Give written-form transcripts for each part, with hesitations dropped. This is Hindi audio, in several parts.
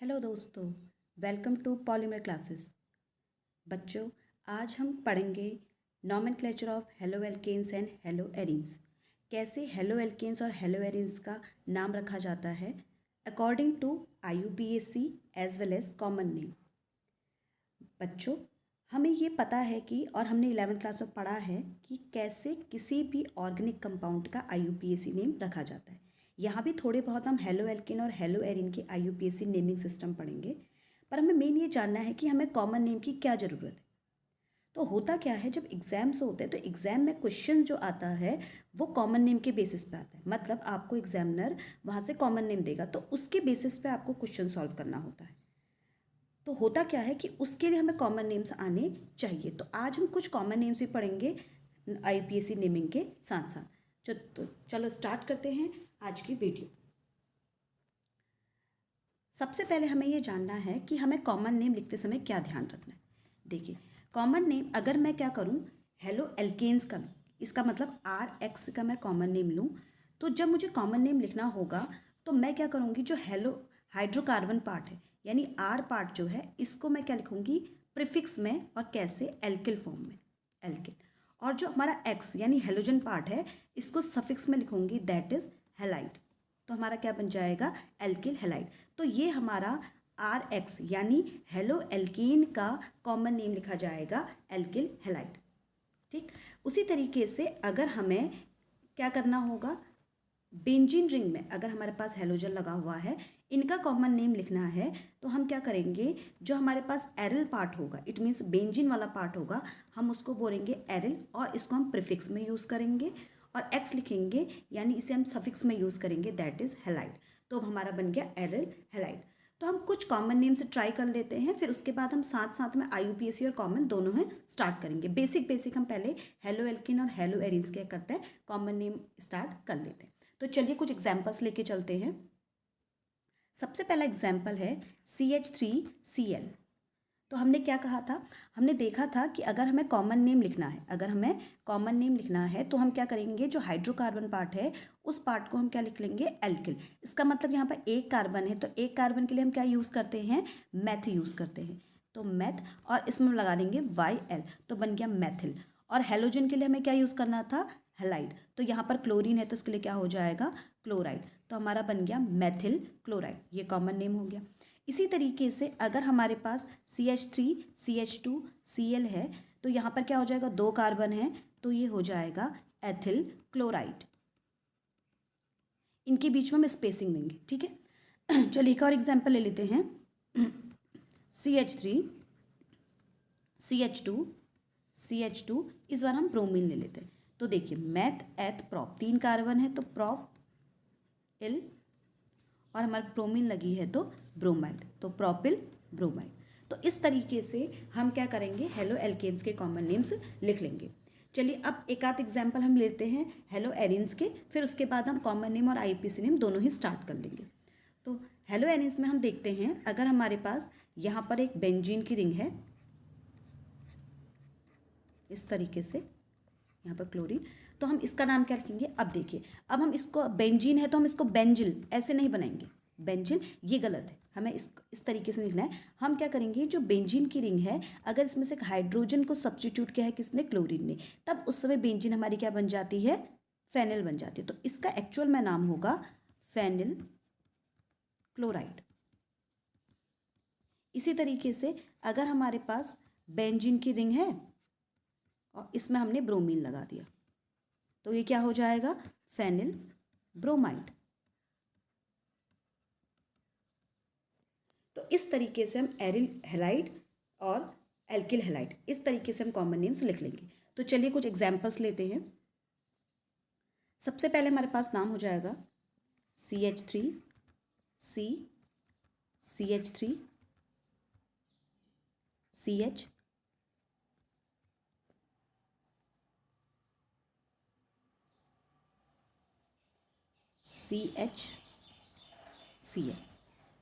हेलो दोस्तों, वेलकम टू पॉलीमर क्लासेस। बच्चों, आज हम पढ़ेंगे nomenclature of haloalkanes and haloarenes. कैसे हेलो एल्केन्स और हेलो एरीन्स का नाम रखा जाता है according to IUPAC as well as common name. बच्चों, हमें ये पता है कि और हमने 11th क्लास में पढ़ा है कि कैसे किसी भी ऑर्गेनिक कंपाउंड का IUPAC नेम रखा जाता है। यहाँ भी थोड़े बहुत हम हेलो एल्केन और हेलो एरिन के IUPAC नेमिंग सिस्टम पढ़ेंगे, पर हमें मेन ये जानना है कि हमें कॉमन नेम की क्या ज़रूरत है। तो होता क्या है, जब एग्ज़ाम्स होते हैं तो एग्ज़ाम में क्वेश्चन जो आता है वो कॉमन नेम के बेसिस पे आता है। मतलब आपको एग्जामिनर वहाँ से कॉमन नेम देगा तो उसके बेसिस पे आपको क्वेश्चन सॉल्व करना होता है। तो होता क्या है कि उसके लिए हमें कॉमन नेम्स आने चाहिए। तो आज हम कुछ कॉमन नेम्स भी पढ़ेंगे IUPAC नेमिंग के साथ साथ। तो चलो स्टार्ट करते हैं आज की वीडियो। सबसे पहले हमें ये जानना है कि हमें कॉमन नेम लिखते समय क्या ध्यान रखना है। देखिए, कॉमन नेम अगर मैं क्या करूँ, हेलो एल्केन्स का, इसका मतलब RX का मैं कॉमन नेम लूँ, तो जब मुझे कॉमन नेम लिखना होगा तो मैं क्या करूँगी, जो हेलो हाइड्रोकार्बन पार्ट है यानी R पार्ट जो है, इसको मैं क्या लिखूँगी प्रीफिक्स में, और कैसे एल्किल फॉर्म में, एल्किल। और जो हमारा X यानी हेलोजन पार्ट है, इसको सफिक्स में लिखूँगी, दैट इज़ हेलाइड। तो हमारा क्या बन जाएगा, एल्किल हेलाइड। तो ये हमारा RX यानी हेलो एल्कीन का कॉमन नेम लिखा जाएगा एल्किल हेलाइड। ठीक, उसी तरीके से अगर हमें क्या करना होगा, बेंजीन रिंग में अगर हमारे पास हेलोजन लगा हुआ है, इनका कॉमन नेम लिखना है, तो हम क्या करेंगे, जो हमारे पास एरिल पार्ट होगा, इट मीन्स बेंजीन वाला पार्ट होगा, हम उसको बोलेंगे एरिल, और इसको हम प्रीफिक्स में यूज़ करेंगे, और एक्स लिखेंगे यानी इसे हम सफिक्स में यूज़ करेंगे, दैट इज़ हेलाइड। तो हमारा बन गया एरिल हेलाइड। तो हम कुछ कॉमन नेम से ट्राई कर लेते हैं, फिर उसके बाद हम साथ साथ में IUPAC और कॉमन दोनों हैं स्टार्ट करेंगे। बेसिक हम पहले हेलो एल्किन और हेलो एरिन्स क्या करते हैं, कॉमन नेम स्टार्ट कर लेते हैं। तो चलिए कुछ एग्जाम्पल्स लेके चलते हैं। सबसे पहला एग्जाम्पल है CH3Cl। तो हमने क्या कहा था, हमने देखा था कि अगर हमें कॉमन नेम लिखना है, तो हम क्या करेंगे, जो हाइड्रोकार्बन पार्ट है उस पार्ट को हम क्या लिख लेंगे, एल्किल। इसका मतलब यहाँ पर एक कार्बन है, तो एक कार्बन के लिए हम क्या यूज़ करते हैं, मैथ यूज़ करते हैं। तो मैथ, और इसमें हम लगा देंगे YL, तो बन गया मैथिल। और हेलोजन के लिए हमें क्या यूज़ करना था, हेलाइड। तो यहाँ पर क्लोरीन है तो इसके लिए क्या हो जाएगा, क्लोराइड। तो हमारा बन गया मैथिल क्लोराइड, ये कॉमन नेम हो गया। इसी तरीके से अगर हमारे पास CH3CH2Cl है, तो यहाँ पर क्या हो जाएगा, दो कार्बन है, तो ये हो जाएगा एथिल क्लोराइड। इनके बीच में हम स्पेसिंग देंगे, ठीक है। चलिए एक और एग्जाम्पल ले लेते हैं। CH3CH2CH2, इस बार हम ब्रोमीन ले लेते हैं। तो देखिए, मैथ एथ प्रॉप, तीन कार्बन है तो प्रॉप इल, और हमारी ब्रोमीन लगी है तो ब्रोमाइड, तो प्रोपिल ब्रोमाइड। तो इस तरीके से हम क्या करेंगे, हेलो एल्केन्स के कॉमन नेम्स लिख लेंगे। चलिए अब एक आध एग्जाम्पल हम लेते हैं हेलो एरिन्स के, फिर उसके बाद हम कॉमन नेम और IUPAC नेम दोनों ही स्टार्ट कर लेंगे। तो हेलो एरिन्स में हम देखते हैं, अगर हमारे पास यहाँ पर एक बेंजीन की रिंग है इस तरीके से, यहाँ पर क्लोरीन, तो हम इसका नाम क्या लिखेंगे। अब देखिए, अब हम इसको, बेंजीन है तो हम इसको बेंजिल ऐसे नहीं बनाएंगे, बेंजिल ये गलत है, हमें इस तरीके से लिखना है। हम क्या करेंगे, जो बेंजीन की रिंग है, अगर इसमें से हाइड्रोजन को सब्स्टिट्यूट किया है किसने, क्लोरीन ने, तब उस समय बेंजीन हमारी क्या बन जाती है, फेनिल बन जाती है। तो इसका एक्चुअल में नाम होगा फेनिल क्लोराइड। इसी तरीके से अगर हमारे पास बेंजीन की रिंग है और इसमें हमने ब्रोमीन लगा दिया, तो ये क्या हो जाएगा, फेनिल ब्रोमाइड। तो इस तरीके से हम एरिल हेलाइड और एल्किल हेलाइड, इस तरीके से हम कॉमन नेम्स लिख लेंगे। तो चलिए कुछ एग्जाम्पल्स लेते हैं। सबसे पहले हमारे पास नाम हो जाएगा CH3C, CH3CH, CHCl।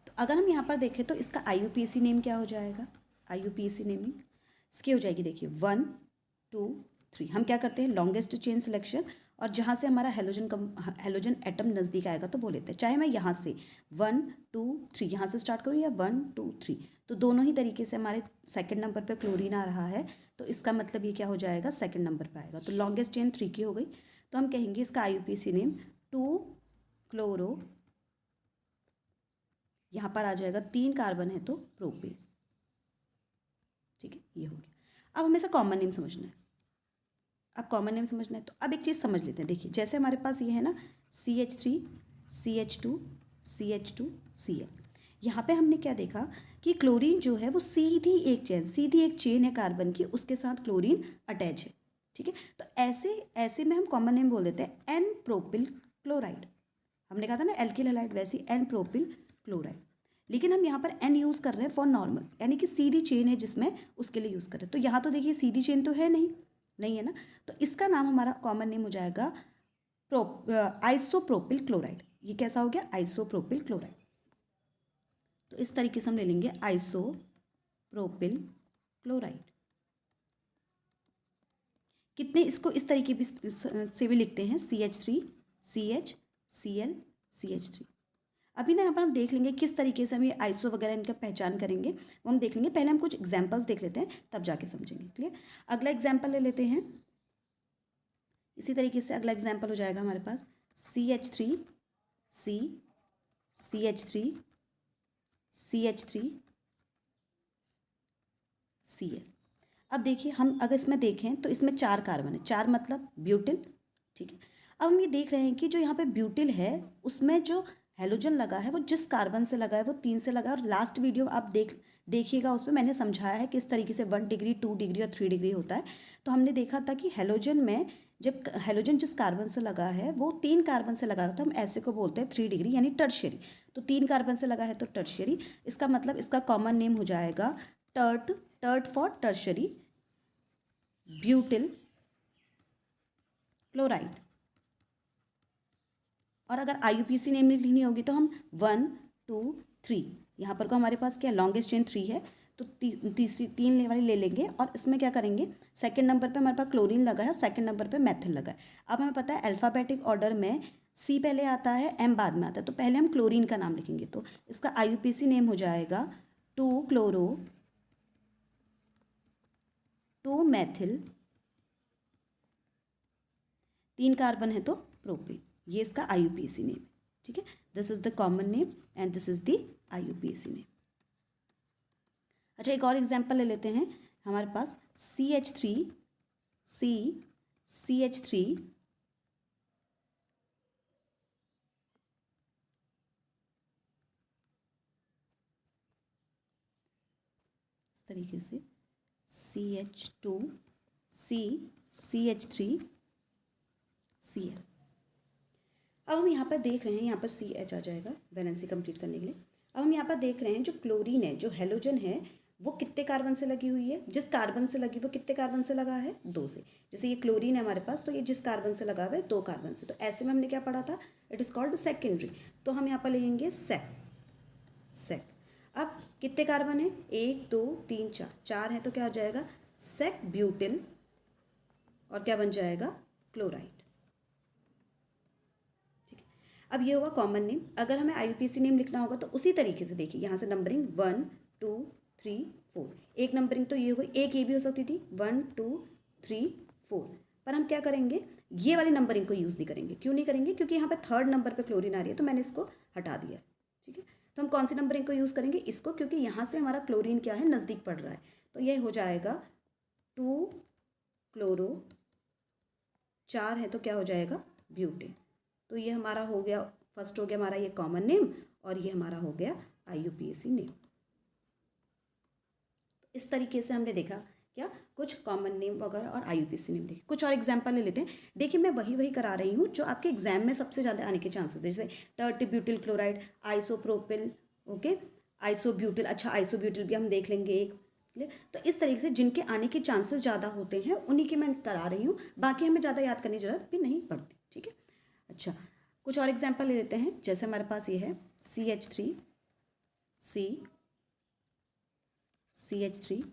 तो अगर हम यहाँ पर देखें तो इसका IUPAC नेम क्या हो जाएगा, IUPAC नेमिंग इसकी हो जाएगी, देखिए 1 2 3। हम क्या करते हैं, लॉन्गेस्ट चेन सिलेक्शन, और जहाँ से हमारा हेलोजन एटम नज़दीक आएगा तो वो लेते हैं। चाहे मैं यहाँ से 1 2 3 यहाँ से स्टार्ट करूँ या 1 2 3, तो दोनों ही तरीके से हमारे सेकंड नंबर पे क्लोरीन आ रहा है, तो इसका मतलब ये क्या हो जाएगा, सेकंड नंबर पे आएगा। तो लॉन्गेस्ट चेन 3 की हो गई, तो हम कहेंगे इसका IUPAC नेम 2 क्लोरो, यहाँ पर आ जाएगा 3 कार्बन है तो प्रोपेन। ठीक है, ये हो गया। अब हमें इसका कॉमन नेम समझना है। अब कॉमन नेम समझना है तो अब एक चीज़ समझ लेते हैं। देखिए जैसे हमारे पास ये है ना CH3 CH2 CH2 Cl, यहाँ पे हमने क्या देखा कि क्लोरीन जो है वो सीधी एक चेन है कार्बन की, उसके साथ क्लोरीन अटैच है। ठीक है, तो ऐसे में हम कॉमन नेम बोल देते हैं एन प्रोपिल क्लोराइड। हमने कहा था ना एल्किल हैलाइड, वैसे एन प्रोपिल क्लोराइड, लेकिन हम यहाँ पर एन यूज़ कर रहे हैं फॉर नॉर्मल, यानी कि सीधी चेन है जिसमें उसके लिए यूज़ कर रहे हैं। तो यहाँ तो देखिए सीधी चेन तो है नहीं है ना, तो इसका नाम हमारा कॉमन नेम हो जाएगा आइसोप्रोपिल क्लोराइड। ये कैसा हो गया, आइसोप्रोपिल क्लोराइड। तो इस तरीके से हम ले लेंगे आइसोप्रोपिल क्लोराइड। कितने इसको इस तरीके से भी लिखते हैं CH3 CH Cl CH3। अभी ना यहाँ पर हम देख लेंगे किस तरीके से हम ये आइसो वगैरह इनका पहचान करेंगे, वो हम देख लेंगे। पहले हम कुछ एग्जांपल्स देख लेते हैं, तब जाके समझेंगे। क्लियर। अगला एग्जांपल ले लेते हैं। इसी तरीके से अगला एग्जांपल हो जाएगा हमारे पास CH3 C CH3 CH3 Cl। अब देखिए हम अगर इसमें देखें तो इसमें 4 कार्बन है, 4 मतलब ब्यूटिल। ठीक है, अब हम ये देख रहे हैं कि जो यहाँ पे ब्यूटिल है उसमें जो हेलोजन लगा है वो जिस कार्बन से लगा है वो 3 से लगा है। और लास्ट वीडियो आप देखिएगा, उस पर मैंने समझाया है किस तरीके से 1 डिग्री 2 डिग्री और 3 डिग्री होता है। तो हमने देखा था कि हेलोजन में जब हेलोजन जिस कार्बन से लगा है वो 3 कार्बन से लगा है, तो हम ऐसे को बोलते हैं 3 डिग्री यानी टर्शियरी। तो 3 कार्बन से लगा है तो टर्शियरी, इसका मतलब इसका कॉमन नेम हो जाएगा tert for tertiary butyl chloride. और अगर IUPAC नेम लिखनी होगी तो हम 1 2 3, यहाँ पर को हमारे पास क्या लॉन्गेस्ट चेन 3 है, तो तीसरी 3 वाली ले लेंगे और इसमें क्या करेंगे, सेकंड नंबर पे हमारे पास क्लोरीन लगा है, सेकंड नंबर पे मेथिल लगा है। अब हमें पता है अल्फ़ाबेटिक ऑर्डर में C पहले आता है, M बाद में आता है, तो पहले हम क्लोरीन का नाम लिखेंगे। तो इसका IUPAC नेम हो जाएगा 2 क्लोरो 2 मेथिल, 3 कार्बन है तो प्रोपेन। ये इसका IUPAC नेम। ठीक है, this is the common name and this is the IUPAC name. अच्छा, एक और एग्जांपल ले लेते हैं। हमारे पास CH3 C CH3 इस तरीके से CH2 C CH3 Cl। अब हम यहाँ पर देख रहे हैं, यहाँ पर CH आ जाएगा वैलेंसी कंप्लीट करने के लिए। अब हम यहाँ पर देख रहे हैं जो क्लोरीन है, जो हेलोजन है, वो कितने कार्बन से लगी हुई है, जिस कार्बन से लगी वो कितने कार्बन से लगा है, 2 से। जैसे ये क्लोरीन है हमारे पास, तो ये जिस कार्बन से लगा हुआ है 2 कार्बन से, तो ऐसे में हमने क्या पढ़ा था, इट इज़ कॉल्ड सेकेंडरी। तो हम यहाँ पर लेंगे सेक। अब कितने कार्बन है, 1 2 3 4, 4 है तो क्या हो जाएगा सेक ब्यूटिल, और क्या बन जाएगा क्लोराइड। अब ये हुआ कॉमन नेम। अगर हमें IUPAC नेम लिखना होगा तो उसी तरीके से देखिए, यहाँ से नंबरिंग 1 2 3 4, एक नंबरिंग तो ये हो गई, एक ये भी हो सकती थी 1 2 3 4, पर हम क्या करेंगे, ये वाली नंबरिंग को यूज़ नहीं करेंगे। क्यों नहीं करेंगे, क्योंकि यहाँ पे थर्ड नंबर पे क्लोरीन आ रही है, तो मैंने इसको हटा दिया। ठीक है, तो हम कौन सी नंबरिंग को यूज़ करेंगे, इसको, क्योंकि यहाँ से हमारा क्लोरीन क्या है, नज़दीक पड़ रहा है। तो ये हो जाएगा 2 क्लोरो, 4 है तो क्या हो जाएगा ब्यूटेन। तो ये हमारा हो गया, फर्स्ट हो गया हमारा ये कॉमन नेम, और ये हमारा हो गया IUPAC नेम। तो इस तरीके से हमने देखा क्या, कुछ कॉमन नेम वगैरह और IUPAC नेम देखे। कुछ और एग्जांपल ले लेते हैं। देखिए मैं वही करा रही हूँ जो आपके एग्जाम में सबसे ज़्यादा आने के चांसेस, जैसे टर्टिब्यूटिल क्लोराइड, आइसोप्रोपिल, ओके आइसोब्यूटिल। अच्छा, आइसोब्यूटिल भी हम देख लेंगे एक। तो इस तरीके से जिनके आने के चांसेस ज़्यादा होते हैं उन्हीं के मैं करा रही हूँ, बाकी हमें ज़्यादा याद करने की जरूरत भी नहीं पड़ती। ठीक है, अच्छा कुछ और एग्जांपल ले लेते हैं। जैसे हमारे पास ये है CH3 C CH3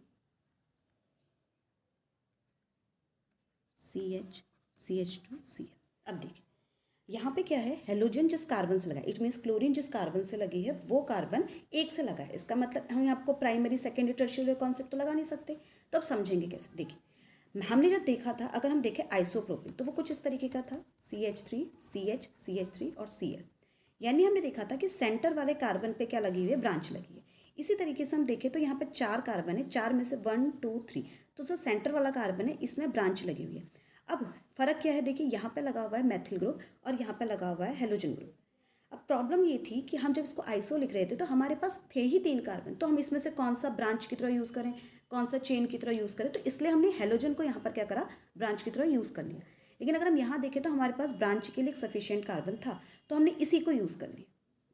CH CH2 Cl। अब देखिए यहाँ पे क्या है, हेलोजन जिस कार्बन से लगा है, इट मीन्स क्लोरीन जिस कार्बन से लगी है वो कार्बन एक से लगा है। इसका मतलब हम आपको प्राइमरी सेकेंडरी टर्शियरी कॉन्सेप्ट तो लगा नहीं सकते, तो अब समझेंगे कैसे। देखिए हमने जब देखा था, अगर हम देखें आइसोप्रोपिल तो वो कुछ इस तरीके का था, CH3 CH CH3 और Cl। यानी हमने देखा था कि सेंटर वाले कार्बन पे क्या लगी हुई है, ब्रांच लगी है। इसी तरीके से हम देखें तो यहाँ पे 4 कार्बन है, 4 में से 1 2 3, तो जो सेंटर वाला कार्बन है इसमें ब्रांच लगी हुई है। अब फर्क क्या है, देखिए यहाँ पे लगा हुआ है मैथिल ग्रुप और यहाँ पे लगा हुआ है हेलोजन ग्रुप। अब प्रॉब्लम ये थी कि हम जब इसको आइसो लिख रहे थे तो हमारे पास थे ही 3 कार्बन, तो हम इसमें से कौन सा ब्रांच की तरह यूज़ करें, कौन सा चेन की तरह यूज़ करें, तो इसलिए हमने हेलोजन को यहाँ पर क्या करा, ब्रांच की तरह यूज़ कर लिया। लेकिन अगर हम यहाँ देखें तो हमारे पास ब्रांच के लिए एक सफिशियंट कार्बन था, तो हमने इसी को यूज़ कर लिया।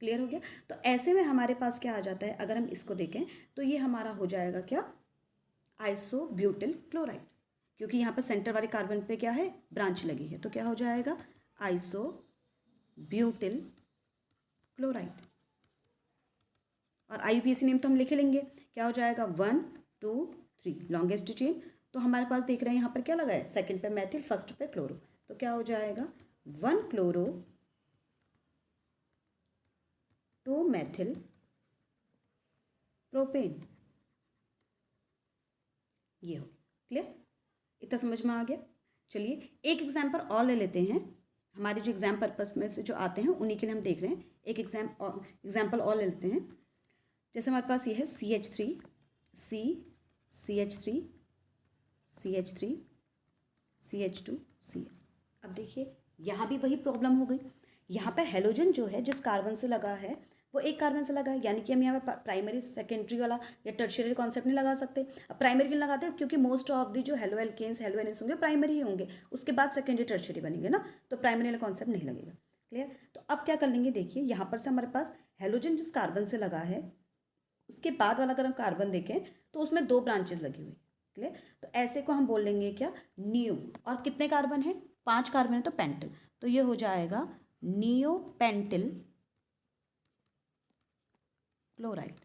क्लियर हो गया। तो ऐसे में हमारे पास क्या आ जाता है, अगर हम इसको देखें तो ये हमारा हो जाएगा क्या, आइसोब्यूटिल क्लोराइड, क्योंकि यहाँ पर सेंटर वाले कार्बन पे क्या है, ब्रांच लगी है, तो क्या हो जाएगा, आइसोब्यूटिल क्लोराइड। और IUPAC नेम तो हम लिख लेंगे, क्या हो जाएगा 1 2 3 लॉन्गेस्ट चेन। तो हमारे पास देख रहे हैं यहाँ पर क्या लगा है, सेकंड पे मैथिल, फर्स्ट पे क्लोरो, तो क्या हो जाएगा 1 क्लोरो 2 मैथिल प्रोपेन। ये हो क्लियर, इतना समझ में आ गया। चलिए एक एग्जाम्पल और ले लेते हैं, हमारे जो एग्जाम पर्पस में से जो आते हैं उन्हीं के लिए हम देख रहे हैं। एक एग्जाम्पल और ले लेते हैं। जैसे हमारे पास ये है CH3 C CH3 CH3 CH2 Cl। अब देखिए यहाँ भी वही प्रॉब्लम हो गई, यहाँ पर हेलोजन जो है जिस कार्बन से लगा है वो एक कार्बन से लगा है, यानी कि हम यहाँ पे प्राइमरी सेकेंडरी वाला या टर्शियरी कॉन्सेप्ट नहीं लगा सकते। अब प्राइमरी क्यों लगाते हैं, क्योंकि मोस्ट ऑफ दी जो हेलो एल्केन्स हेलो एनिस होंगे प्राइमरी ही होंगे, उसके बाद सेकेंडरी टर्शियरी बनेंगे ना, तो प्राइमरी वाला कॉन्सेप्ट नहीं लगेगा। क्लियर। तो अब क्या कर लेंगे, देखिए यहाँ पर से हमारे पास हेलोजन जिस कार्बन से लगा है उसके बाद वाला अगर हम कार्बन देखें तो उसमें 2 ब्रांचेस लगी हुई। क्लियर। तो ऐसे को हम बोल लेंगे क्या, नियो। और कितने कार्बन है, 5 कार्बन है, तो पेंटिल, तो ये हो जाएगा नियो पेंटिल क्लोराइड।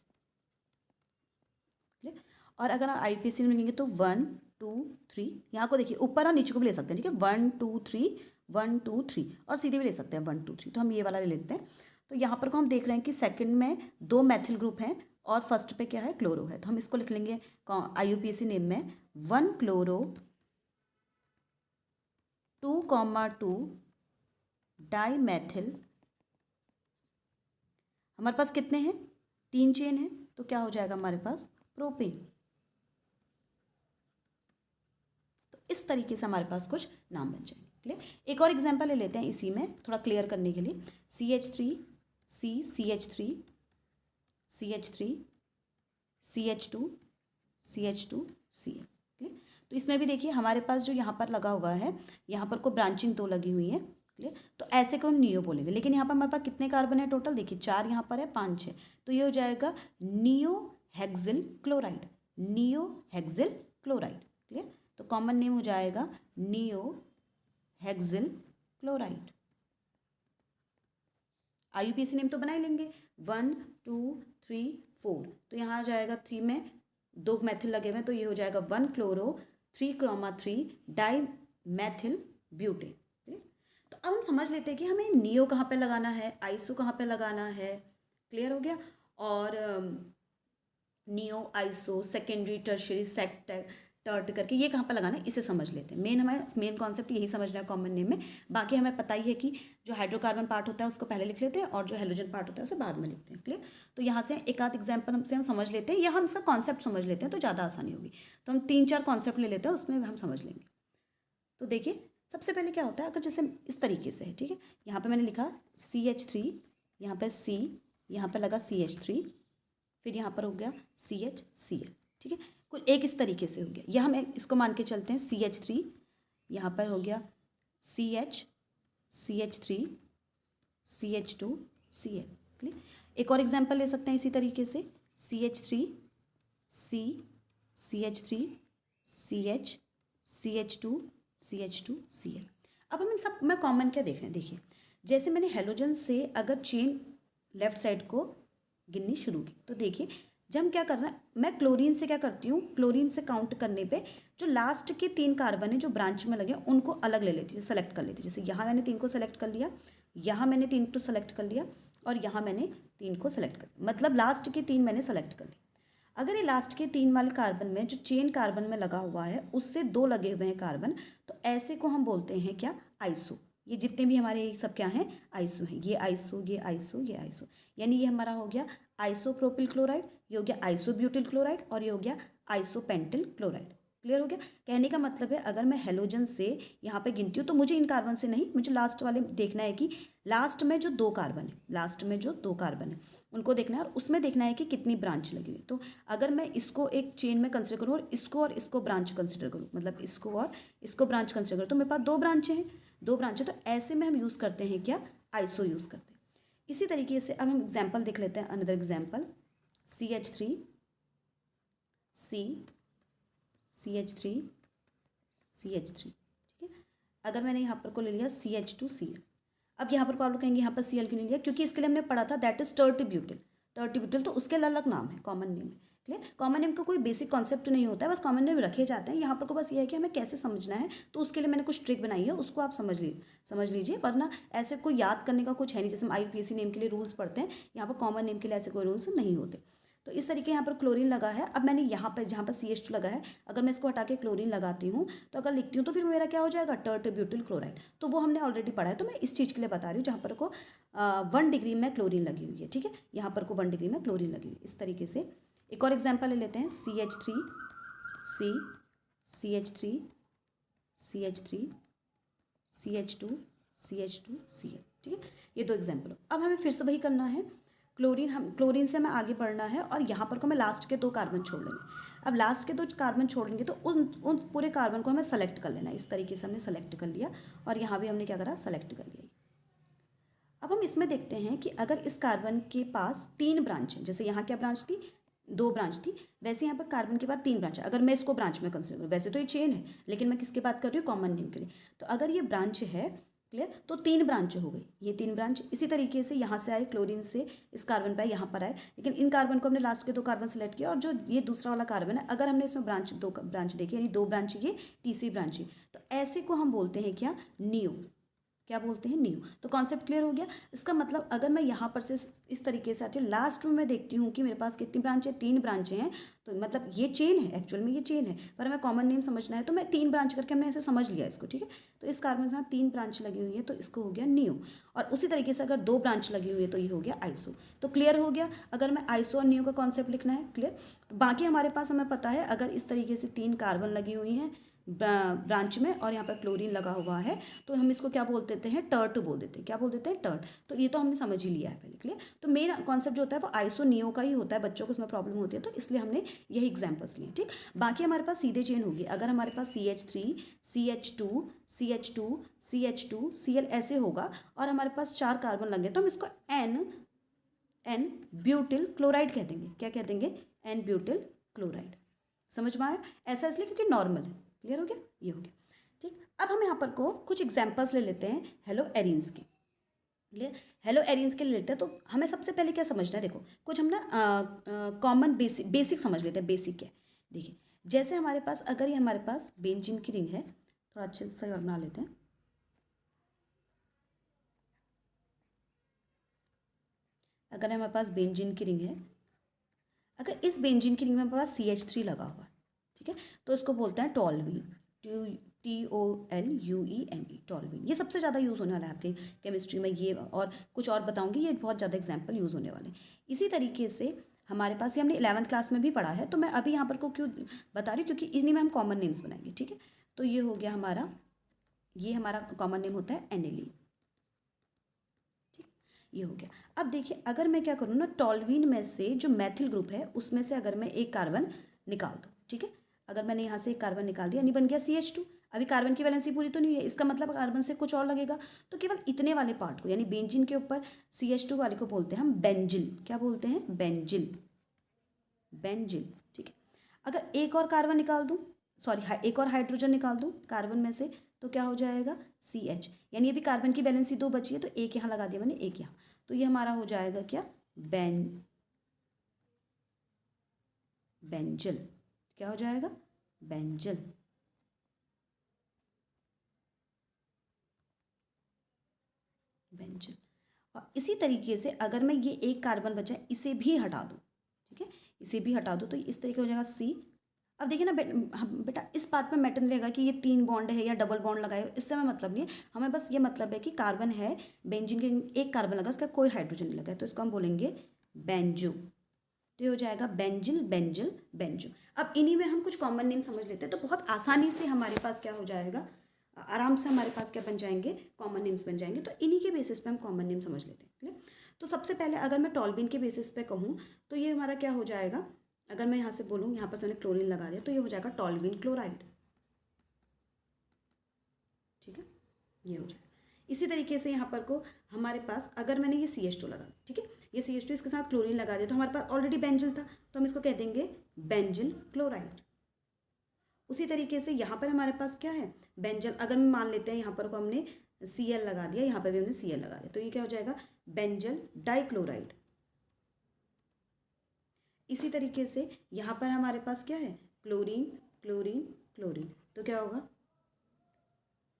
क्लियर। और अगर आप IUPAC में लेंगे तो 1 2 3, यहाँ को देखिए ऊपर और नीचे को भी ले सकते हैं, ठीक है, 1 2 3 1 2 3, और सीधे भी ले सकते हैं 1 2 3, तो हम ये वाला ले लेते हैं। तो यहाँ पर को हम देख रहे हैं कि सेकंड में 2 मैथिल ग्रुप हैं और फर्स्ट पे क्या है, क्लोरो है, तो हम इसको लिख लेंगे IUPAC नेम में 1 क्लोरो 2,2 डाई मैथिल। हमारे पास कितने हैं, 3 चेन है, तो क्या हो जाएगा हमारे पास, प्रोपेन। तो इस तरीके से हमारे पास कुछ नाम बन जाएंगे। क्लियर। एक और एग्जांपल ले लेते हैं इसी में थोड़ा क्लियर करने के लिए, CH3 C CH3 CH3 CH2 CH2 Cl। Clear. तो इसमें भी देखिए हमारे पास जो यहाँ पर लगा हुआ है, यहाँ पर को ब्रांचिंग 2 लगी हुई है। क्लियर। तो ऐसे को हम नियो बोलेंगे, लेकिन यहाँ पर हमारे पास कितने कार्बन है टोटल, देखिए 4 यहाँ पर है, 5 6, तो ये हो जाएगा neo hexyl chloride, neo hexyl chloride. Clear. तो कॉमन नेम हो जाएगा neo hexyl chloride. IUPAC name तो बना ही लेंगे, 1 2 3 4, तो यहाँ आ जाएगा 3 में 2 मैथिल लगे हुए हैं, तो ये हो जाएगा 1 क्लोरो 3,3 डाई मैथिल ब्यूटेन। तो अब हम समझ लेते हैं कि हमें नियो कहाँ पे लगाना है, आइसो कहाँ पे लगाना है। क्लियर हो गया। और neo iso secondary tertiary tert करके ये कहाँ पर लगाना है, इसे समझ लेते हैं। मेन कॉन्सेप्ट यही समझना है कॉमन नेम में। बाकी हमें पता ही है कि जो हाइड्रोकार्बन पार्ट होता है उसको पहले लिख लेते हैं और जो हेलोजन पार्ट होता है उसे बाद में लिखते हैं। क्लियर। तो यहाँ से एक आध एग्जाम्पल से हम समझ लेते हैं या हम इसका कॉन्सेप्ट समझ लेते हैं तो ज़्यादा आसानी होगी। तो हम 3-4 कॉन्सेप्ट ले लेते हैं, उसमें हम समझ लेंगे। तो देखिए सबसे पहले क्या होता है, अगर जैसे इस तरीके से है, ठीक है, यहाँ पर मैंने लिखा CH3, यहाँ पर C, यहाँ पर लगा CH3, फिर यहाँ पर हो गया CHCl। ठीक है, कुल एक इस तरीके से हो गया। यह हम इसको मान के चलते हैं CH3, यहाँ पर हो गया CH3 CH2 Cl। क्लियर। एक और एग्जांपल ले सकते हैं इसी तरीके से, CH3 C CH3 CH CH2 CH2 Cl। अब हम इन सब में कॉमन क्या देख रहे हैं, देखिए जैसे मैंने हेलोजन से अगर चेन लेफ्ट साइड को गिननी शुरू की, तो देखिए जब हम क्या कर रहे हैं, मैं क्लोरीन से क्या करती हूँ, क्लोरीन से काउंट करने पे जो लास्ट के 3 कार्बन है जो ब्रांच में लगे उनको अलग ले लेती हूँ, सेलेक्ट कर लेती हूँ। जैसे यहाँ मैंने 3 को सेलेक्ट कर लिया, यहाँ मैंने 3 को सेलेक्ट कर लिया और यहाँ मैंने 3 को सेलेक्ट कर लिया, मतलब लास्ट के 3 मैंने सेलेक्ट कर लिया। अगर ये लास्ट के 3 वाले कार्बन में जो चेन कार्बन में लगा हुआ है उससे 2 लगे हुए हैं कार्बन, तो ऐसे को हम बोलते हैं क्या, आइसो। ये जितने भी हमारे सब क्या हैं, आइसो हैं। ये आइसो, ये आइसो, ये आइसो, यानी ये हमारा हो गया आइसोप्रोपिल क्लोराइड, ये हो गया आइसोब्यूटिल क्लोराइड और ये हो गया आइसोपेंटिल क्लोराइड। क्लियर हो गया। कहने का मतलब है अगर मैं हेलोजन से यहाँ पे गिनती हूँ तो मुझे इन कार्बन से नहीं, मुझे लास्ट वाले देखना है कि लास्ट में जो 2 कार्बन है, लास्ट में जो 2 कार्बन है उनको देखना है और उसमें देखना है कि कितनी ब्रांच लगी हुई है। तो अगर मैं इसको एक चेन में कंसिडर करूँ और इसको ब्रांच कंसिडर करूँ, मतलब इसको और इसको ब्रांच कंसिडर करूँ, तो मेरे पास 2 ब्रांचें हैं, 2 ब्रांचें, तो ऐसे में हम यूज़ करते हैं क्या, आइसो यूज़ करते हैं। इसी तरीके से अब हम एग्जाम्पल देख लेते हैं, another example CH3 C CH3 CH3, ठीक है। अगर मैंने यहाँ पर को ले लिया CH2Cl, अब यहाँ पर को आप लोग कहेंगे यहाँ पर Cl क्यों नहीं लिया, क्योंकि इसके लिए हमने पढ़ा था दैट इज टर्टिब्यूटिल। टर्टिब्यूटिल तो उसके अलग नाम है, कॉमन नेम है। क्लियर। कॉमन नेम का कोई बेसिक कॉन्सेप्ट नहीं होता है, बस कॉमन नेम रखे जाते हैं। यहाँ पर को बस ये है कि हमें कैसे समझना है, तो उसके लिए मैंने कुछ ट्रिक बनाई है, उसको आप समझ लीजिए, वरना ऐसे कोई याद करने का कुछ है नहीं। जैसे हम IUPAC नेम के लिए रूल्स पढ़ते हैं, यहाँ पर कॉमन नेम के लिए ऐसे कोई रूल्स नहीं होते। तो इस तरीके यहाँ पर क्लोरीन लगा है। अब मैंने यहाँ पर जहाँ पर CH2 लगा है, अगर मैं इसको हटा के क्लोरीन लगाती हूँ तो अगर लिखती हूँ तो फिर मेरा क्या हो जाएगा, टर्टिब्यूटिल क्लोराइड। तो वो हमने ऑलरेडी पढ़ा है, तो मैं इस चीज़ के लिए बता रही हूँ जहाँ पर को 1 डिग्री में क्लोरीन लगी हुई है, ठीक है। यहाँ पर को 1 डिग्री में क्लोरीन लगी हुई है। इस तरीके से एक और एग्जाम्पल ले लेते हैं, CH3 C CH3 CH3 CH2 CH2 Cl, ठीक है। ये 2 एग्जाम्पल हो। अब हमें फिर से वही करना है, क्लोरीन से हमें आगे बढ़ना है और यहाँ पर को हमें लास्ट के 2 कार्बन छोड़ लेंगे। अब लास्ट के 2 कार्बन छोड़ेंगे तो उन पूरे कार्बन को हमें सेलेक्ट कर लेना है। इस तरीके से हमने सेलेक्ट कर लिया और यहाँ भी हमने क्या करा, सेलेक्ट कर लिया। अब हम इसमें देखते हैं कि अगर इस कार्बन के पास 3 ब्रांच हैं, जैसे यहाँ क्या ब्रांच थी, 2 ब्रांच थी, वैसे यहाँ पर कार्बन के बाद 3 ब्रांच है। अगर मैं इसको ब्रांच में कंसिडर करूँ, वैसे तो ये चेन है लेकिन मैं किसकी बात कर रही हूँ, कॉमन नेम के लिए। तो अगर ये ब्रांच है, क्लियर, तो 3 ब्रांच हो गई, ये 3 ब्रांच। इसी तरीके से यहाँ से आए क्लोरीन से इस कार्बन पर यहाँ पर आए, लेकिन इन कार्बन को हमने लास्ट के 2 कार्बन सेलेक्ट किया और जो ये दूसरा वाला कार्बन है, अगर हमने इसमें दो ब्रांच देखी, यानी 2 ब्रांच, ये तीसरी ब्रांच है, तो ऐसे को हम बोलते हैं क्या, नियो। क्या बोलते हैं, नियो। तो कॉन्सेप्ट क्लियर हो गया। इसका मतलब अगर मैं यहाँ पर से इस तरीके से आती हूँ, लास्ट में मैं देखती हूँ कि मेरे पास कितनी ब्रांच है, 3 ब्रांचें हैं, तो मतलब ये चेन है, एक्चुअल में ये चेन है, पर हमें कॉमन नेम समझना है तो मैं 3 ब्रांच करके हमने ऐसे समझ लिया इसको, ठीक है। तो इस कार्बन से 3 ब्रांच लगी हुई है तो इसको हो गया नियो। और उसी तरीके से अगर 2 ब्रांच लगी हुई है तो ये हो गया आइसो। तो क्लियर हो गया। अगर मैं आइसो और नियो का कॉन्सेप्ट लिखना है, क्लियर। तो बाकी हमारे पास हमें पता है, अगर इस तरीके से 3 कार्बन लगी हुई हैं ब्रांच में और यहाँ पर क्लोरीन लगा हुआ है, तो हम इसको क्या बोल देते हैं, टर्ट बोल देते हैं। क्या बोल देते हैं, टर्ट। तो ये तो हमने समझ ही लिया है पहले, क्लियर। तो मेन कॉन्सेप्ट जो होता है वो आइसो नियो का ही होता है, बच्चों को उसमें प्रॉब्लम होती है तो इसलिए हमने यही एग्जाम्पल्स लिए, ठीक। बाकी हमारे पास सीधे चेन होगी। अगर हमारे पास CH3 CH2 CH2 CH2 Cl ऐसे होगा और हमारे पास 4 कार्बन लगे तो हम इसको N ब्यूटिल क्लोराइड कह देंगे। क्या कह देंगे, N ब्यूटिल क्लोराइड। समझ में आया। ऐसा इसलिए क्योंकि नॉर्मल है। क्लियर हो गया, ये हो गया, ठीक। अब हम यहाँ पर को कुछ एग्जाम्पल्स ले लेते हैं हेलो एरिन्स के। क्लियर। हेलो एरिन्स के ले लेते हैं तो हमें सबसे पहले क्या समझना है, देखो कुछ हम ना कॉमन बेसिक समझ लेते हैं। बेसिक क्या है, देखिए जैसे हमारे पास अगर ये हमारे पास बेंजीन की रिंग है, थोड़ा अच्छे से और बना लेते हैं। अगर हमारे पास बेंजीन की रिंग है, अगर इस बेंजीन की रिंग में हमारे पास CH3 लगा हुआ है, ठीक है, तो इसको बोलते हैं टॉल्यूइन। TOLUENE, toluene. ये सबसे ज़्यादा यूज़ होने वाला है आपके केमिस्ट्री में, ये और कुछ और बताऊंगी, ये बहुत ज़्यादा एग्जाम्पल यूज़ होने वाले हैं। इसी तरीके से हमारे पास ये हमने 11th क्लास में भी पढ़ा है, तो मैं अभी यहाँ पर को क्यों बता रही हूँ, क्योंकि इन्हीं में हम कॉमन नेम्स बनाएंगे, ठीक है। तो ये हो गया हमारा, ये हमारा कॉमन नेम होता है एनिलीन, ठीक। ये हो गया। अब देखिए अगर मैं क्या करूँ ना, टॉल्यूइन में से जो मैथिल ग्रुप है उसमें से अगर मैं एक कार्बन निकाल दूँ, ठीक है। अगर मैंने यहाँ से एक कार्बन निकाल दिया, यानी बन गया CH2। अभी कार्बन की वैलेंसी पूरी तो नहीं है, इसका मतलब कार्बन से कुछ और लगेगा, तो केवल इतने वाले पार्ट को, यानी बेंजीन के ऊपर CH2 वाले को बोलते हैं हम बेंजिल। क्या बोलते हैं, बेंजिल, बेंजिल, ठीक है। अगर एक और कार्बन निकाल दूँ, सॉरी एक और हाइड्रोजन निकाल दूँ कार्बन में से, तो क्या हो जाएगा, CH। यानी अभी कार्बन की वैलेंसी 2 बची है, तो एक यहाँ लगा दिया मैंने, एक यहाँ, तो ये हमारा हो जाएगा क्या, बेंजल। क्या हो जाएगा? बेंजल। बेंजल। और इसी तरीके से अगर मैं ये एक कार्बन बचा इसे भी हटा दूँ, ठीक है, इसे भी हटा दूँ तो इस तरीके हो जाएगा सी। अब देखिए ना बेटा इस बात में मैटर नहीं रहेगा कि ये 3 बॉन्ड है या डबल बॉन्ड लगाए हो, इससे हमें मतलब नहीं है। हमें बस ये मतलब है कि कार्बन है, बेंजीन के एक कार्बन लगा, इसका कोई हाइड्रोजन नहीं लगा है, तो इसको हम बोलेंगे बेंजो। तो ये हो जाएगा बेंजिल, बेंजल, बेंजो। अब इन्हीं में हम कुछ कॉमन नेम समझ लेते हैं तो बहुत आसानी से हमारे पास क्या हो जाएगा, आराम से हमारे पास क्या बन जाएंगे, कॉमन नेम्स बन जाएंगे। तो इन्हीं के बेसिस पे हम कॉमन नेम समझ लेते हैं। क्लियर? तो सबसे पहले अगर मैं टॉल्विन के बेसिस पे कहूँ तो ये हमारा क्या हो जाएगा, अगर मैं यहाँ से बोलूँ, यहाँ पर से मैंने क्लोरीन लगा दिया तो ये हो जाएगा टॉल्विन क्लोराइड। ठीक है, ये हो जाएगा। इसी तरीके से यहाँ पर को हमारे पास अगर मैंने ये CH2 लगा दिया, ठीक है, ये CH2 इसके साथ क्लोरीन लगा दिया तो हमारे पास ऑलरेडी बेंजिल था, तो हम इसको कह देंगे बेंजिल क्लोराइड। उसी तरीके से यहाँ पर हमारे पास क्या है, बेंजल। अगर हम मान लेते हैं यहाँ पर को हमने Cl लगा दिया, यहाँ पर भी हमने Cl लगा दिया, तो ये क्या हो जाएगा, बेंजल डाइक्लोराइड। इसी तरीके से यहाँ पर हमारे पास क्या है, क्लोरीन क्लोरीन क्लोरीन, तो क्या होगा,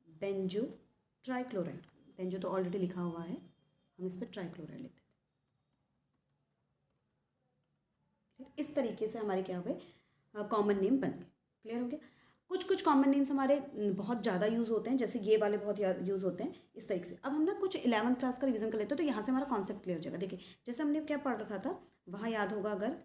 बेंजो ट्राइक्लोराइड। बेंजो तो ऑलरेडी लिखा हुआ है, हम इस पर ट्राइक्लोराइड लिखते हैं। इस तरीके से हमारे क्या हुए, कॉमन नेम बन गए। क्लियर हो गया? कुछ कुछ कॉमन नेम्स हमारे बहुत ज़्यादा यूज़ होते हैं, जैसे ये वाले बहुत यूज़ होते हैं इस तरीके से। अब हम ना कुछ 11th क्लास का रिवीजन कर लेते हैं तो यहाँ से हमारा कॉन्सेप्ट क्लियर हो जाएगा। देखिए जैसे हमने क्या पढ़ रखा था, वहाँ याद होगा, अगर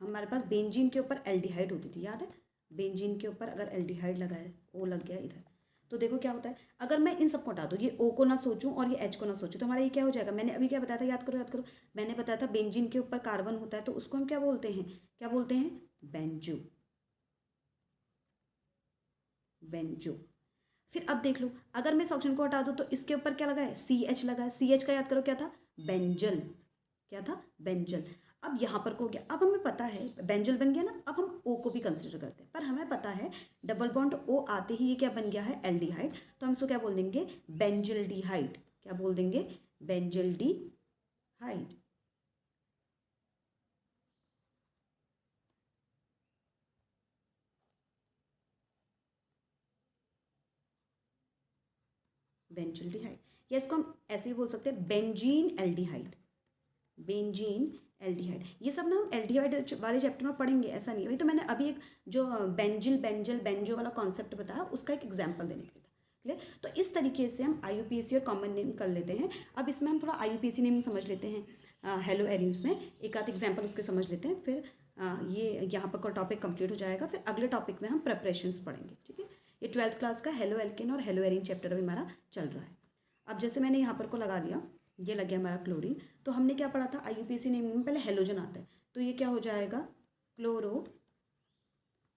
हमारे पास बेंजीन के ऊपर एल्डिहाइड होती थी, याद है, बेंजीन के ऊपर अगर एल्डिहाइड लगा है, ओ लग गया इधर, तो देखो क्या होता है, अगर मैं इन सबको हटा दूँ, ये ओ को ना सोचूं और ये एच को ना सोचूं, तो हमारा ये क्या हो जाएगा, मैंने अभी क्या बताया था, याद करो याद करो, मैंने बताया था बेंजीन के ऊपर कार्बन होता है तो उसको हम क्या बोलते हैं, क्या बोलते हैं, बेंजो। बेंजो। फिर अब देख लो, अगर मैं इस ऑप्शन को हटा दूँ तो इसके ऊपर क्या लगा है, CH लगा है, CH का याद करो क्या था, बेंजल। क्या था, बेंजल। अब यहाँ पर को हो गया, अब हमें पता है बेंजल बन गया ना, अब हम O को भी कंसिडर करते हैं, पर हमें पता है डबल बॉन्ड O आते ही ये क्या बन गया है, एल्डिहाइड, तो हम इसको क्या बोल देंगे, बेंजल्डिहाइड। क्या बोल देंगे, बेंजल्डिहाइड। बेंजल्डिहाइड, या इसको हम ऐसे ही बोल सकते हैं बेंजीन एल्डिहाइड। बेंजीन एल्डिहाइड, ये सब ना हम एल्डिहाइड वाले चैप्टर में पढ़ेंगे, ऐसा नहीं है। वही तो मैंने अभी एक जो बेंजिल बेंजल बेंजो वाला कॉन्सेप्ट बताया उसका एक एग्जाम्पल देने के लिए था। क्लियर? तो इस तरीके से हम IUPAC और कॉमन नेम कर लेते हैं। अब इसमें हम थोड़ा IUPAC नेम समझ लेते हैं, हेलो एरिन्स में एक आध एग्जाम्पल उसके समझ लेते हैं, फिर ये यहाँ पर का टॉपिक कंप्लीट हो जाएगा। फिर अगले टॉपिक में हम प्रेपरेशंस पढ़ेंगे। ठीक है, ये 12th क्लास का हेलो एल्केन और हेलो एरिन चैप्टर अभी हमारा चल रहा है। अब जैसे मैंने यहाँ पर को लगा लिया, ये लग गया हमारा क्लोरीन, तो हमने क्या पढ़ा था, IUPAC नेम में पहले हेलोजन आता है, तो ये क्या हो जाएगा, क्लोरो,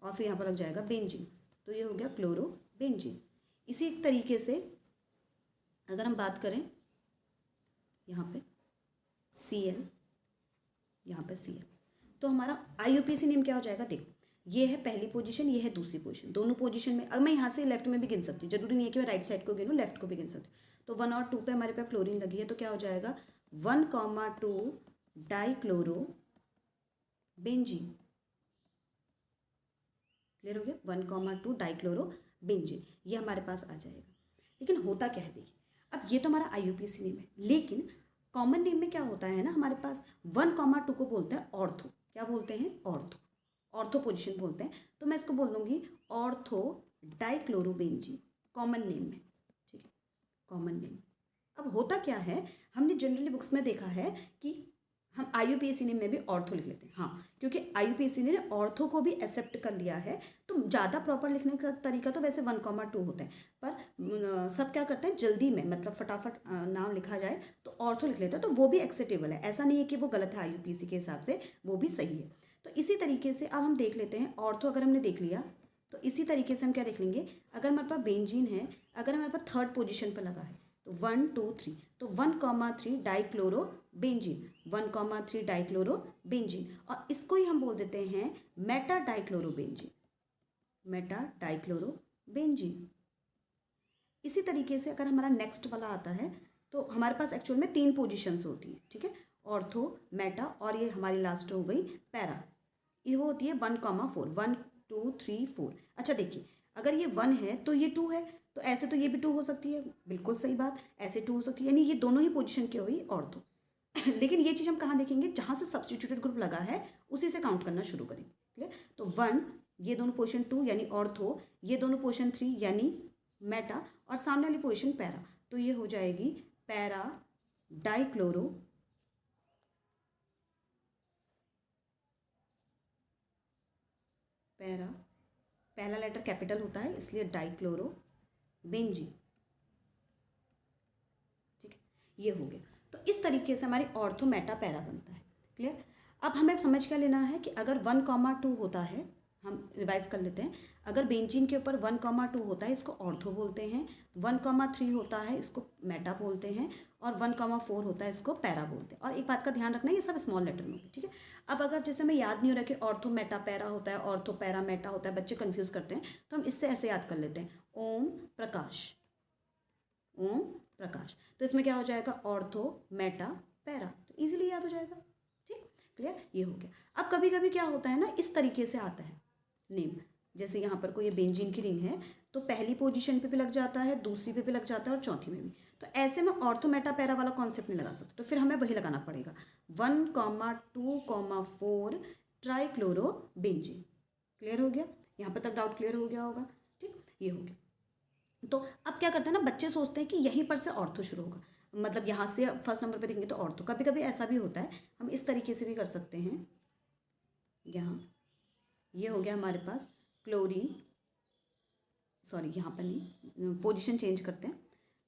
और फिर यहाँ पर लग जाएगा बेंजीन, तो ये हो गया क्लोरो बेंजीन। इसी तरीके से अगर हम बात करें यहाँ पे Cl, यहाँ पे Cl, तो हमारा IUPAC नेम क्या हो जाएगा, देखो ये है पहली पोजीशन, ये है दूसरी पोजीशन, दोनों पोजीशन में अब मैं यहाँ से लेफ्ट में भी गिन सकती हूँ, जरूरी नहीं है कि मैं राइट साइड को गिनूँ, लेफ्ट को भी गिन सकती हूँ। तो 1 और 2 पे हमारे पास क्लोरीन लगी है, तो क्या हो जाएगा 1,2 डाइक्लोरो बेंजीन। क्लियर हो गया, 1,2 डाइक्लोरो बेंजीन, ये हमारे पास आ जाएगा। लेकिन होता क्या है, देखिए अब ये तो हमारा IUPAC नेम है, लेकिन कॉमन नेम में क्या होता है ना, हमारे पास 1,2 को बोलते हैं ऑर्थो। क्या बोलते हैं, ऑर्थो, ऑर्थो पोजीशन बोलते हैं। तो मैं इसको बोल दूंगी ऑर्थो डाइक्लोरोबेंजीन, कॉमन नेम में। ठीक है, कॉमन नेम। अब होता क्या है, हमने जनरली बुक्स में देखा है कि हम IUPAC नेम में भी ऑर्थो लिख लेते हैं, हाँ, क्योंकि IUPAC ने ऑर्थो को भी एक्सेप्ट कर लिया है। तो ज़्यादा प्रॉपर लिखने का तरीका तो वैसे 1,2 होता है, पर सब क्या करते हैं जल्दी में, मतलब फटाफट नाम लिखा जाए तो ऑर्थो लिख लेते हैं, तो वो भी एक्सेप्टेबल है, ऐसा नहीं है कि वो गलत है, IUPAC के हिसाब से वो भी सही है। तो इसी तरीके से अब हम देख लेते हैं, ऑर्थो अगर हमने देख लिया तो इसी तरीके से हम क्या देख लेंगे, अगर हमारे पास बेंजीन है, अगर हमारे पास थर्ड पोजीशन पर लगा है तो 1 2 3, तो 1,3 डाइक्लोरो बेंजीन, 1,3 डाइक्लोरो बेंजीन, और इसको ही हम बोल देते हैं Meta dichloro benzene, Meta dichloro benzene. इसी तरीके से अगर हमारा नेक्स्ट वाला आता है तो हमारे पास एक्चुअल में 3 पोजीशंस होती हैं। ठीक है, ऑर्थो, मेटा और ये हमारी लास्ट हो गई पैरा। ये वो होती है 1,4, 1 2 3 4। अच्छा देखिए, अगर ये 1 है तो ये 2 है, तो ऐसे तो ये भी 2 हो सकती है, बिल्कुल सही बात, ऐसे 2 हो सकती है, यानी ये दोनों ही पोजीशन की हुई ऑर्थो। लेकिन ये चीज़ हम कहाँ देखेंगे, जहाँ से सब्स्टिट्यूटेड ग्रुप लगा है उसी से काउंट करना शुरू करेंगे। क्लियर? तो 1 ये दोनों पोजीशन 2 यानी ऑर्थो, ये दोनों पोजीशन 3 यानी मेटा, और सामने वाली पोजीशन पैरा, तो ये हो जाएगी पैरा डाइक्लोरो पैरा, पहला लेटर कैपिटल होता है इसलिए डाइक्लोरो बेंजीन। ठीक है, ये हो गया। तो इस तरीके से हमारी ऑर्थो मेटा पैरा बनता है। क्लियर? अब हमें समझ क्या लेना है कि अगर 1,2 होता है, हम रिवाइज कर लेते हैं, अगर बेंजीन के ऊपर 1,2 होता है इसको ऑर्थो बोलते हैं, 1,3 होता है इसको मेटा बोलते हैं, और 1,4 होता है इसको पैरा बोलते हैं। और एक बात का ध्यान रखना, ये सब स्मॉल लेटर में होगी। ठीक है, अब अगर जैसे हमें याद नहीं हो रहा कि ऑर्थो मेटा पैरा होता है, ऑर्थो पैरा मेटा होता है, बच्चे कंफ्यूज करते हैं, तो हम इससे ऐसे याद कर लेते हैं, ओम प्रकाश, ओम प्रकाश। तो इसमें क्या हो जाएगा, ऑर्थो मेटा पैरा, तो इजीली याद हो जाएगा। ठीक, क्लियर? ये हो गया। अब कभी कभी क्या होता है ना, इस तरीके से आता है नेम, जैसे यहाँ पर कोई ये बेंजीन की रिंग है, तो पहली पोजीशन पे भी लग जाता है, दूसरी पे भी लग जाता है, और चौथी में भी। तो ऐसे में ऑर्थो मेटा पैरा वाला कॉन्सेप्ट नहीं लगा सकते, तो फिर हमें वही लगाना पड़ेगा, 1,2,4 ट्राइक्लोरो बेंजीन। क्लियर हो गया? यहाँ पर तक डाउट क्लियर हो गया होगा। ठीक, ये हो गया। तो अब क्या करते हैं ना, बच्चे सोचते हैं कि यहीं पर से ऑर्थो शुरू होगा, मतलब यहाँ से फर्स्ट नंबर पे देखेंगे तो ऑर्थो। कभी कभी ऐसा भी होता है, हम इस तरीके से भी कर सकते हैं। यहाँ ये हो गया हमारे पास क्लोरीन, सॉरी यहाँ पर नहीं, पोजीशन चेंज करते हैं,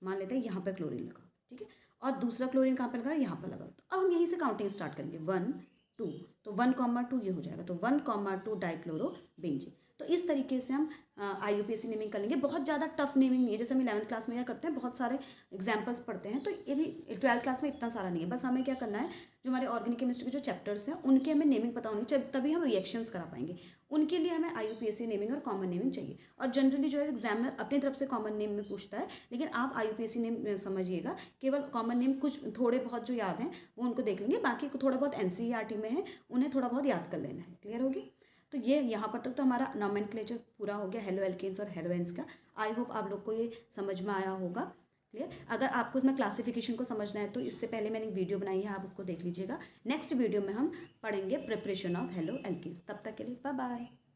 मान लेते हैं यहाँ पर क्लोरीन लगा, ठीक है, और दूसरा क्लोरीन कहाँ पर लगा, यहाँ पर लगा। तो अब हम यहीं से काउंटिंग स्टार्ट करेंगे, 1 2, तो 1,2 ये हो जाएगा, तो 1,2 डाइक्लोरो बेंजीन। तो इस तरीके से हम IUPAC नेमिंग कर लेंगे। बहुत ज़्यादा टफ नेमिंग नहीं है, जैसे हम 11th क्लास में क्या करते हैं, बहुत सारे एग्जाम्पल्स पढ़ते हैं, तो ये भी 12th क्लास में इतना सारा नहीं है। बस हमें क्या करना है, जो हमारे ऑर्गेनिक केमिस्ट्री के जो चैप्टर्स हैं उनके हमें नेमिंग पता होनी चाहिए, तभी हम रिएक्शंस करा पाएंगे। उनके लिए हमें IUPAC नेमिंग और कॉमन नेमिंग चाहिए। और जनरली जो है एग्जामिनर अपनी तरफ से कॉमन नेम में पूछता है, लेकिन आप IUPAC नेम समझिएगा, केवल कॉमन नेम कुछ थोड़े बहुत जो याद हैं वो उनको देख लेंगे, बाकी थोड़ा बहुत NCERT में है, उन्हें थोड़ा बहुत याद कर लेना है। क्लियर होगी? तो ये यहाँ पर तक तो हमारा नॉमेनक्लेचर पूरा हो गया हेलो एल्केन्स और हेलोएंस का। आई होप आप लोग को ये समझ में आया होगा। क्लियर? अगर आपको इसमें क्लासिफिकेशन को समझना है तो इससे पहले मैंने एक वीडियो बनाई है, आप उसको देख लीजिएगा। नेक्स्ट वीडियो में हम पढ़ेंगे प्रिपरेशन ऑफ हेलो एल्केन्स। तब तक के लिए बाय बाय।